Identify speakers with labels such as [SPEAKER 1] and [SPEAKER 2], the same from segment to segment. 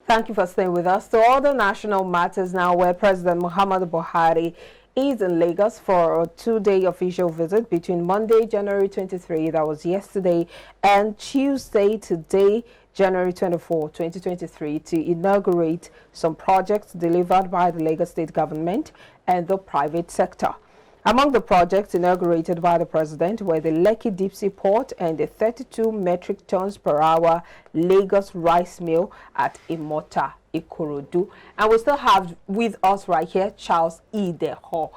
[SPEAKER 1] Thank you for staying with us. To other national matters now, where President Muhammadu Buhari is in Lagos for a two-day official visit between Monday, January 23, that was yesterday, and Tuesday, today, January 24, 2023, to inaugurate some projects delivered by the Lagos State government and the private sector. Among the projects inaugurated by the president were the Lekki Deep Sea Port and the 32 metric tons per hour Lagos rice mill at Imota, Ikorodu. And we still have with us right here Charles Ideho,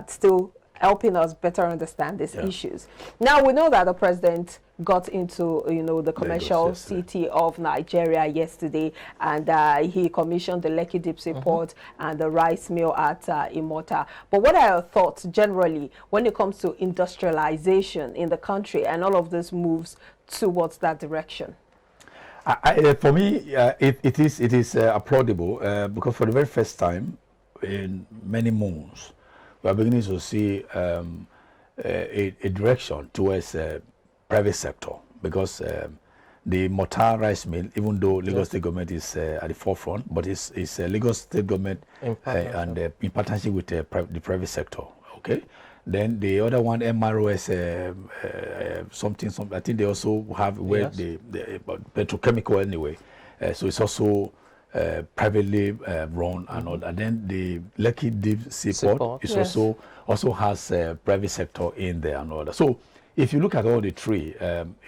[SPEAKER 1] still helping us better understand these issues. Now, we know that the president got into, the commercial city of Nigeria yesterday, and he commissioned the Lekki Deep Sea Port and the rice mill at Imota. But what are your thoughts generally when it comes to industrialization in the country and all of this moves towards that direction?
[SPEAKER 2] For me, it is applaudable because for the very first time in many moons, we are beginning to see a direction towards private sector, because the Mota rice mill, even though Lagos State government is at the forefront, but it's Lagos State government in partnership with the private sector. Okay, then the other one, MROS, something. I think they also have where the petrochemical anyway. So it's also privately run and all. And then the Lekki Deep Sea Port is also has private sector in there and all that. So if you look at all the three,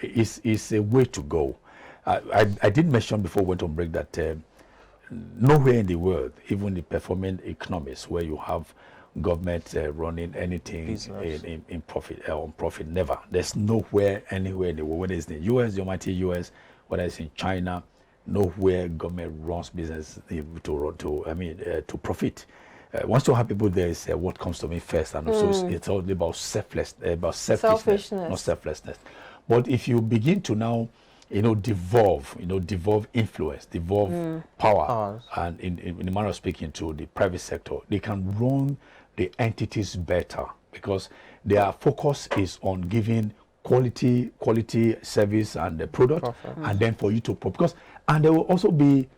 [SPEAKER 2] it's a way to go. I did mention before we went on break that nowhere in the world, even the performing economies where you have government running anything in profit, on profit, never. There's nowhere, anywhere in the world, whether it's in the US, the almighty US, whether it's in China, nowhere government runs business to profit. Once you have people there, is what comes to me first, and also it's all about selfishness, not selflessness. But if you begin to now, devolve influence, devolve power, and in the manner of speaking to the private sector, they can run the entities better because their focus is on giving quality service and the product, and then for you to and there will also be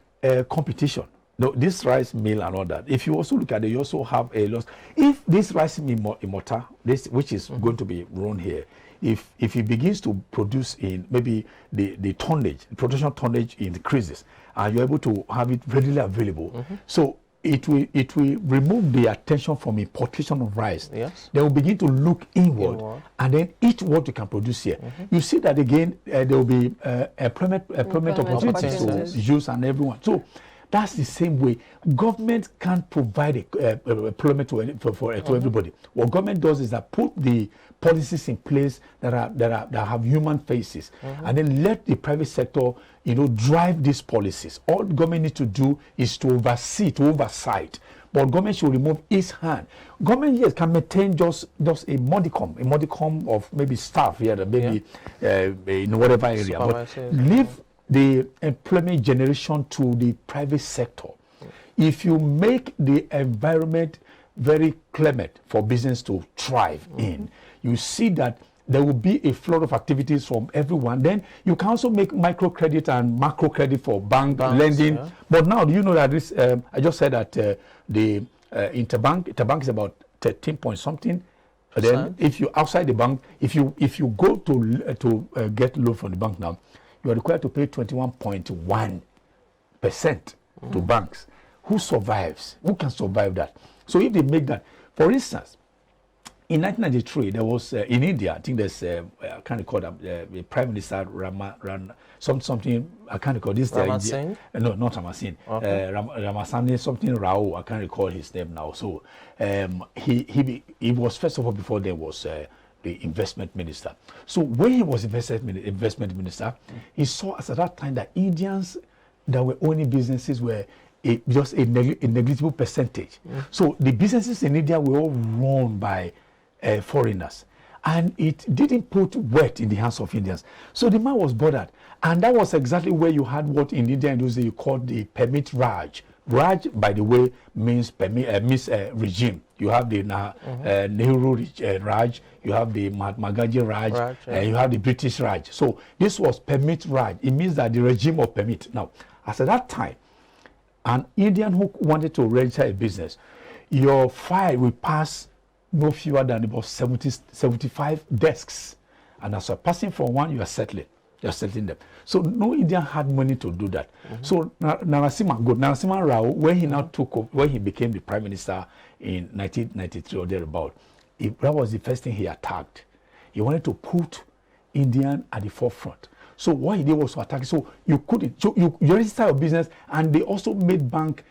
[SPEAKER 2] competition. No, this rice mill and all that. If you also look at it, you also have a loss. If this rice mill Imota, which is going to be run here, if it begins to produce in maybe the tonnage, production tonnage increases, and you're able to have it readily available, so it will remove the attention from importation of rice. Yes. They will begin to look inward, and then eat what you can produce here. You see that again, there will be employment opportunities to use and everyone. So that's the same way government can't provide employment for everybody. What government does is that put the policies in place that have human faces, and then let the private sector drive these policies. All government needs to do is to oversight. But government should remove its hand. Government, yes, can maintain just a modicum of maybe staff here, maybe in whatever area, but leave the employment generation to the private sector. If you make the environment very clement for business to thrive in, you see that there will be a flood of activities from everyone. Then you can also make microcredit and macro credit for banks, lending. Yeah. But now, do you know that this? I just said that the interbank is about 13 point something. Then, if you outside the bank, if you go to get loan from the bank now, you are required to pay 21.1% to banks. Who survives? Who can survive that? So if they make that, for instance, in 1993, there was in India, I think there's I can't recall the Prime Minister something I can't recall this.
[SPEAKER 3] Ramasinghe?
[SPEAKER 2] No, not Ramasinghe. Okay. Ramasinghe something Rao. I can't recall his name now. So he was, first of all, before there was the investment minister. So when he was investment minister, he saw at that time that Indians that were owning businesses were just a negligible percentage. So the businesses in India were all run by foreigners, and it didn't put wealth in the hands of Indians. So the man was bothered, and that was exactly where you had what in India and those days you called the permit Raj. Raj, by the way, means regime. You have the Nehru Raj, you have the Mahatma Gandhi Raj, and you have the British Raj. So this was permit Raj. It means that the regime of permit. Now, as at that time, an Indian who wanted to register a business, your file will pass no fewer than about 75 desks. And as you're passing from one, you are settling them. So no Indian had money to do that. So Narasimha Rao, when he now took over, when he became the prime minister in 1993 or thereabout, that was the first thing he attacked. He wanted to put Indian at the forefront. So what he did was to attack. So you couldn't. So you register your business, and they also made bank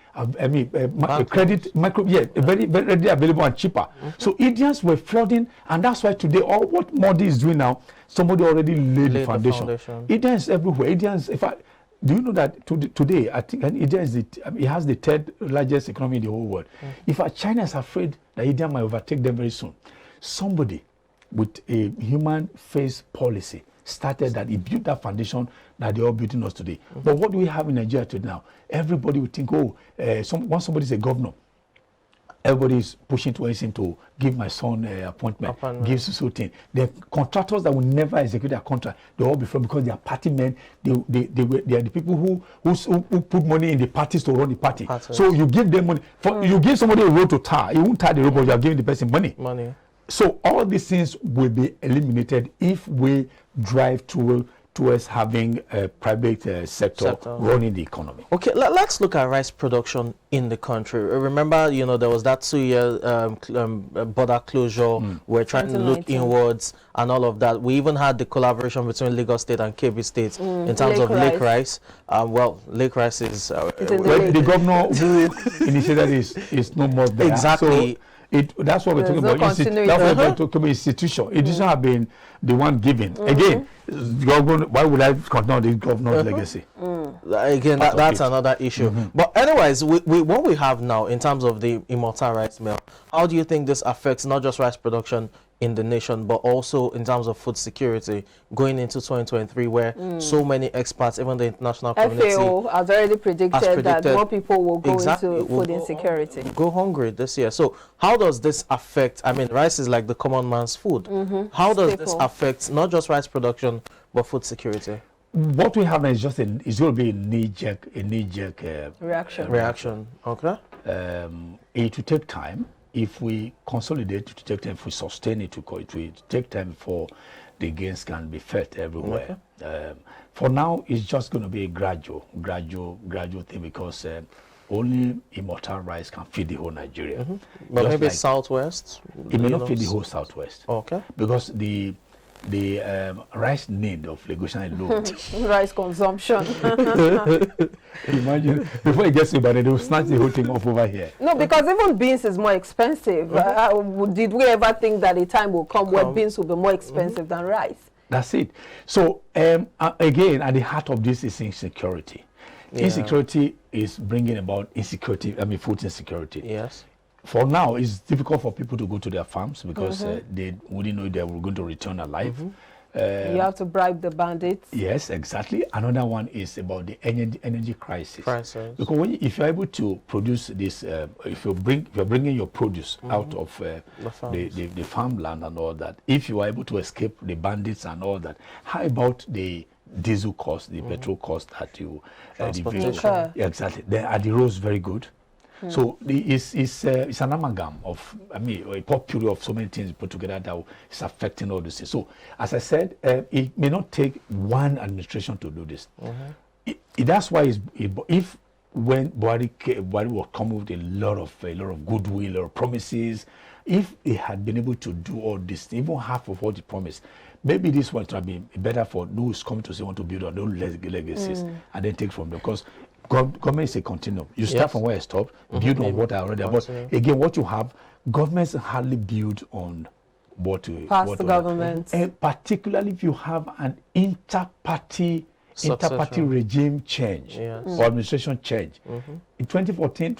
[SPEAKER 2] credit very readily available and cheaper. So Indians were flooding, and that's why today all what Modi is doing now, somebody already laid the foundation. Indians everywhere. Indians, in fact, do you know that today I think India is it has the third largest economy in the whole world. In fact, China is afraid that India might overtake them very soon. Somebody with a human face policy started that, he built that foundation that they're all building us today. But what do we have in Nigeria today now? Everybody would think, once somebody's a governor, everybody is pushing towards him to give my son appointment, give so thing. The contractors that will never execute their contract, they all be from, because they are party men. They are the people who put money in the parties to run the party. So you give them money. You give somebody a road to tar, you won't tar the road, but you are giving the person money. So all these things will be eliminated if we drive towards having a private sector running the economy.
[SPEAKER 3] Okay, let's look at rice production in the country. Remember, there was that 2-year border closure. We're trying to look inwards and all of that. We even had the collaboration between Lagos State and Kebbi State in terms of lake rice. Well, lake rice is...
[SPEAKER 2] the governor who initiated is no more there.
[SPEAKER 3] Exactly.
[SPEAKER 2] So that's what we're talking about. That's what we're talking about. Institution. Institution have been the one giving. Again, why would I continue the governor's legacy?
[SPEAKER 3] Again, that's another issue. But anyways, what we have now in terms of the Imota rice mill, how do you think this affects not just rice production in the nation, but also in terms of food security going into 2023, where so many experts, even the international community,
[SPEAKER 1] FAO has already predicted that more people will go into food insecurity.
[SPEAKER 3] Go hungry this year. So how does this affect, rice is like the common man's food. How does this affect not just rice production, but food security?
[SPEAKER 2] What we have now is just it's going to be a knee-jerk
[SPEAKER 1] reaction.
[SPEAKER 3] Okay.
[SPEAKER 2] It will take time. If we consolidate, it will take time. If we sustain it, it will take time before the gains can be felt everywhere. For now, it's just going to be a gradual thing, because only Imota rice can feed the whole Nigeria.
[SPEAKER 3] But just maybe Southwest?
[SPEAKER 2] It may not feed the whole Southwest.
[SPEAKER 3] Okay.
[SPEAKER 2] Because the rice need of Lagos alone.
[SPEAKER 1] Rice consumption.
[SPEAKER 2] Imagine, before it gets to Ibadan, they will snatch the whole thing off over here.
[SPEAKER 1] No, because even beans is more expensive. Did we ever think that a time will come where beans will be more expensive than rice?
[SPEAKER 2] That's it. So, again, at the heart of this is insecurity. Insecurity is bringing about insecurity, food insecurity.
[SPEAKER 3] Yes.
[SPEAKER 2] For now, it's difficult for people to go to their farms because they wouldn't know if they were going to return alive.
[SPEAKER 1] You have to bribe the bandits.
[SPEAKER 2] Yes, exactly. Another one is about the energy crisis. Because if you're able to produce this, if you're bringing your produce out of the farmland and all that, if you are able to escape the bandits and all that, how about the diesel cost, the petrol cost that you
[SPEAKER 3] transportation?
[SPEAKER 2] Exactly. Are the roads very good? So it's an amalgam of, a potpourri of so many things put together that is affecting all this. So, as I said, it may not take one administration to do this. That's why when Buhari will come with a lot of goodwill, a lot of promises, if he had been able to do all this, even half of what he promised, maybe this one would be better for those coming to say want to build on those legacies and then take from them, because government is a continuum. You start from where I stopped, build on what I already have. But again, what you have, governments hardly build on what you
[SPEAKER 1] past governments.
[SPEAKER 2] And particularly if you have an inter-party regime change or administration change. In 2015,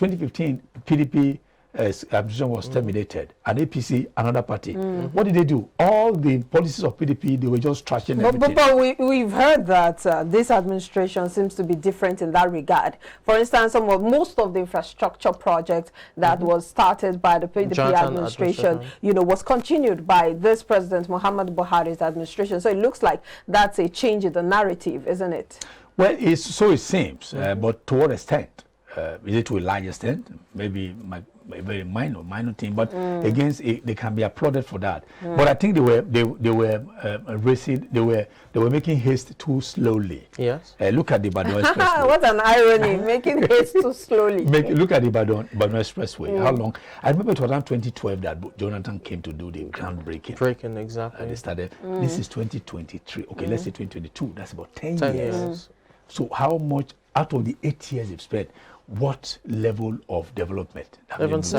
[SPEAKER 2] PDP administration was terminated, and APC, another party. What did they do? All the policies of PDP, they were just trashing everything.
[SPEAKER 1] But we've heard that this administration seems to be different in that regard. For instance, most of the infrastructure projects that was started by the PDP administration, was continued by this President Muhammadu Buhari's administration. So it looks like that's a change in the narrative, isn't it?
[SPEAKER 2] Well, so it seems, but to what extent? is it to a large extent? Maybe a very minor thing, but against it, they can be applauded for that. But I think they were racing, they were making haste too slowly.
[SPEAKER 3] Yes.
[SPEAKER 2] Look at the Ibadan Expressway.
[SPEAKER 1] What an irony, making haste too slowly.
[SPEAKER 2] Look at the Ibadan Expressway. How long? I remember it was around 2012 that Jonathan came to do the groundbreaking.
[SPEAKER 3] Breaking, exactly.
[SPEAKER 2] They started. This is 2023. Okay, let's say 2022. That's about 10 years. So how much out of the 8 years they've spent, what level of development?
[SPEAKER 3] Even
[SPEAKER 1] So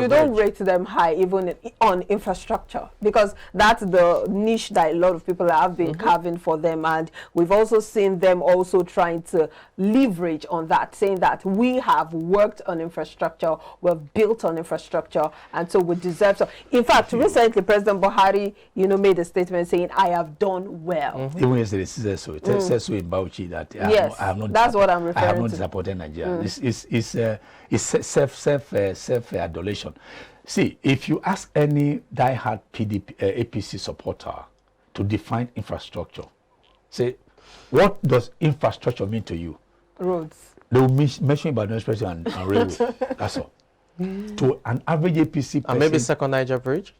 [SPEAKER 1] you don't rate them high even on infrastructure, because that's the niche that a lot of people have been carving for them, and we've also seen them also trying to leverage on that, saying that we have worked on infrastructure, we've built on infrastructure, and so we deserve so. In fact, recently President Buhari, made a statement saying, "I have done well."
[SPEAKER 2] Even yesterday, it says so. It says so in Bauchi that I have not.
[SPEAKER 1] That's what I'm referring to.
[SPEAKER 2] I have not disappointed Nigeria. It's self-adulation. See, if you ask any diehard APC supporter to define infrastructure, say, what does infrastructure mean to you?
[SPEAKER 1] Roads.
[SPEAKER 2] They will mention Ibadan Expressway and railway. That's all. To an average APC person.
[SPEAKER 3] And maybe second Niger Bridge?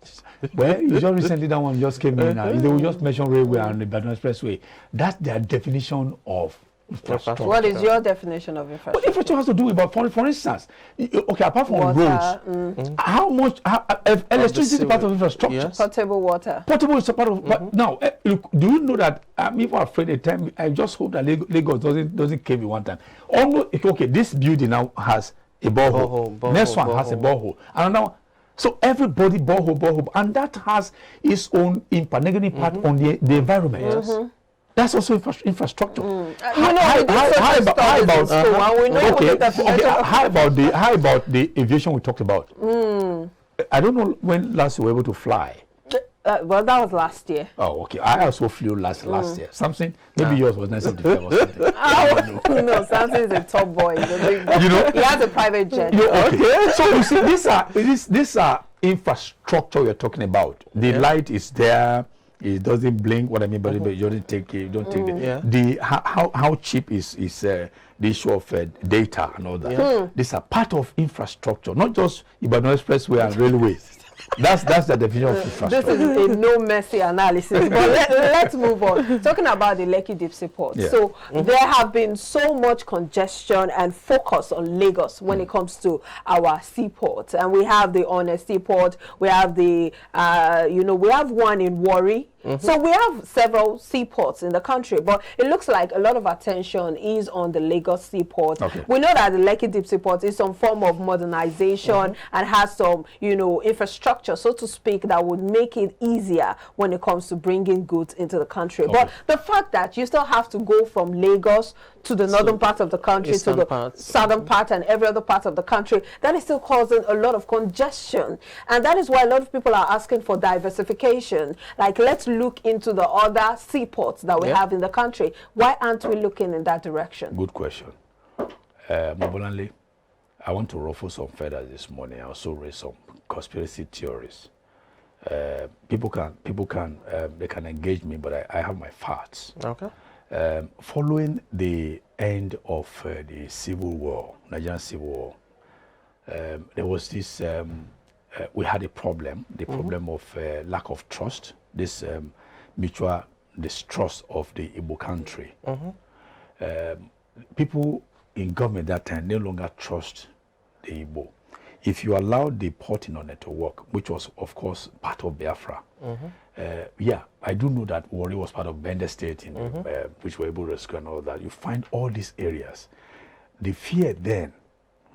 [SPEAKER 2] Well, you just recently that one just came in now. They will just mention railway and Ibadan Expressway. That's their definition of infrastructure.
[SPEAKER 1] What is your definition of infrastructure?
[SPEAKER 2] What infrastructure has to do about, for instance, okay, apart from
[SPEAKER 1] water,
[SPEAKER 2] roads, how much, electricity is part of infrastructure?
[SPEAKER 3] Yes.
[SPEAKER 1] Potable water.
[SPEAKER 2] Potable is a part of, but now, look, do you know that I'm even afraid the time, I just hope that Lagos doesn't cave me one time. Almost, okay, this building now has a borehole. Next one has a borehole. And now, so everybody borehole, and that has its own impact, negative impact on the environment. That's also infrastructure. How about the aviation we talked about? I don't know when last you were able to fly.
[SPEAKER 1] Well, that was last year.
[SPEAKER 2] Oh, okay. I also flew last year. Something, maybe yours was 1975 or something.
[SPEAKER 1] No, Samson is a top boy. He has a private jet.
[SPEAKER 2] Okay. So you see, these are infrastructure you're talking about. The light is there. It doesn't blink. What I mean by it, you don't take it. You don't take the how cheap is the issue of data and all that. These are part of infrastructure, not just Ibadan Expressway and railways. That's the definition of infrastructure.
[SPEAKER 1] This is a no mercy analysis. But let's move on. Talking about the Lekki Deep Sea Port.
[SPEAKER 2] Yeah.
[SPEAKER 1] So there have been so much congestion and focus on Lagos when it comes to our seaport. And we have the Honest Seaport. We have the, we have one in Warri. So we have several seaports in the country, but it looks like a lot of attention is on the Lagos Seaport. We know that the Lekki Deep Sea Port is some form of modernization and has some, infrastructure, so to speak, that would make it easier when it comes to bringing goods into the country. But the fact that you still have to go from Lagos to the northern part of the country, to the southern part and every other part of the country, that is still causing a lot of congestion. And that is why a lot of people are asking for diversification. Like, let's look into the other seaports that we have in the country. Why aren't we looking in that direction?
[SPEAKER 2] Good question. Mobolanle, I want to ruffle some feathers this morning. I also raise some conspiracy theories. People can engage me, but I have my facts.
[SPEAKER 3] Okay.
[SPEAKER 2] Following the end of the Civil War, Nigerian Civil War, there was this, we had a problem, the problem of lack of trust, this mutual distrust of the Igbo country. People in government that time no longer trust the Igbo. If you allowed the port in Onitsha to work, which was, of course, part of Biafra, I do know that Warri was part of Bender State, which were able to rescue and all that. You find all these areas. The fear then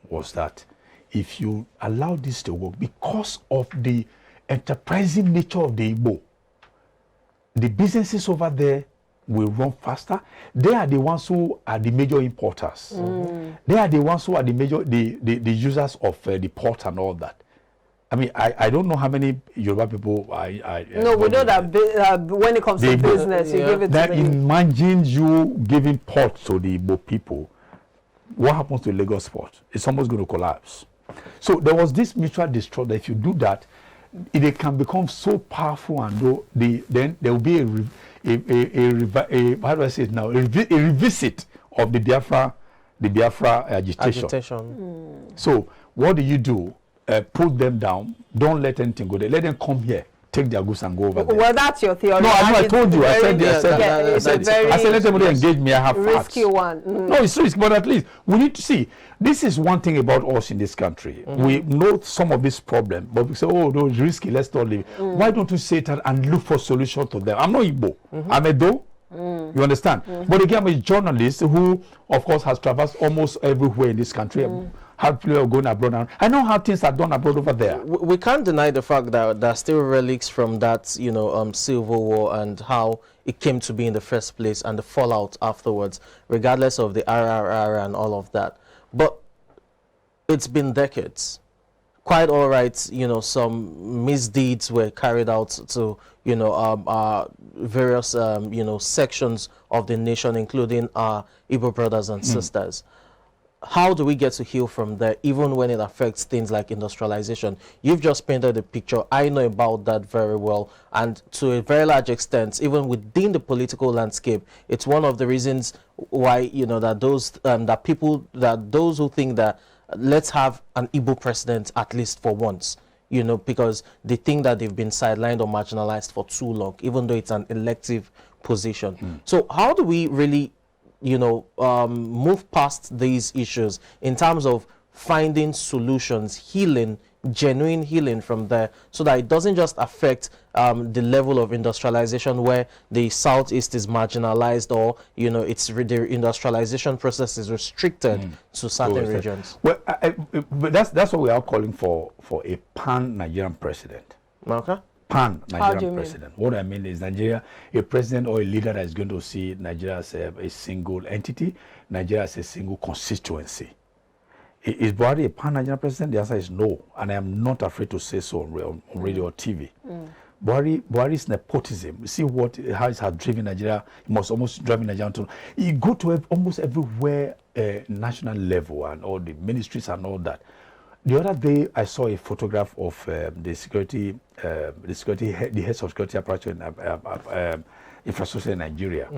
[SPEAKER 2] was that if you allow this to work, because of the enterprising nature of the Igbo, the businesses over there will run faster. They are the ones who are the major importers. They are the ones who are the major, the users of the port and all that. I mean, I don't know how many Yoruba people
[SPEAKER 1] no, we know that when it comes to business, you give it
[SPEAKER 2] that
[SPEAKER 1] to them.
[SPEAKER 2] Imagine you giving port to the Igbo people. What happens to Lagos port? It's almost going to collapse. So there was this mutual distrust that if you do that, it can become so powerful, and then there will be a revisit of the Biafra the Biafra agitation. So what do? Put them down. Don't let anything go there. Let them come here, take their goods and go over there.
[SPEAKER 1] Well, that's your theory.
[SPEAKER 2] No, I told you. I said let everybody engage me. I have
[SPEAKER 1] risky
[SPEAKER 2] facts.
[SPEAKER 1] one.
[SPEAKER 2] No, it's risky, but at least we need to see. This is one thing about us in this country. We know some of this problem, but we say, oh, no, it's risky. Let's not leave. Why don't you say that and look for solution to them? I'm not Igbo. I'm Edo. You understand? But again, I'm a journalist who, of course, has traversed almost everywhere in this country. How people are going abroad. I know how things are done abroad over there.
[SPEAKER 3] We can't deny the fact that there are still relics from that, civil war and how it came to be in the first place and the fallout afterwards, regardless of the RRR and all of that. But it's been decades. Quite all right, some misdeeds were carried out to, various, sections of the nation, including our Igbo brothers and sisters. How do we get to heal from there, even when it affects things like industrialization? You've just painted a picture. I know about that very well. And to a very large extent, even within the political landscape, it's one of the reasons why, those who think that let's have an Igbo president at least for once, because they think that they've been sidelined or marginalized for too long, even though it's an elective position. So how do we really move past these issues in terms of finding solutions, healing, genuine healing from there, so that it doesn't just affect the level of industrialization where the Southeast is marginalized, or the industrialization process is restricted to certain regions?
[SPEAKER 2] Well, but that's what we are calling for a pan-Nigerian president.
[SPEAKER 3] Okay.
[SPEAKER 2] Pan-Nigerian president. What I mean is Nigeria, a president or a leader that is going to see Nigeria as a single entity, Nigeria as a single constituency. Is Buhari a pan-Nigerian president? The answer is no, and I am not afraid to say so on radio or TV. Buhari's nepotism. See how it has driven Nigeria. It must almost drive Nigeria to. You go to almost everywhere, national level, and all the ministries and all that. The other day, I saw a photograph of the heads of security apparatus in infrastructure in Nigeria.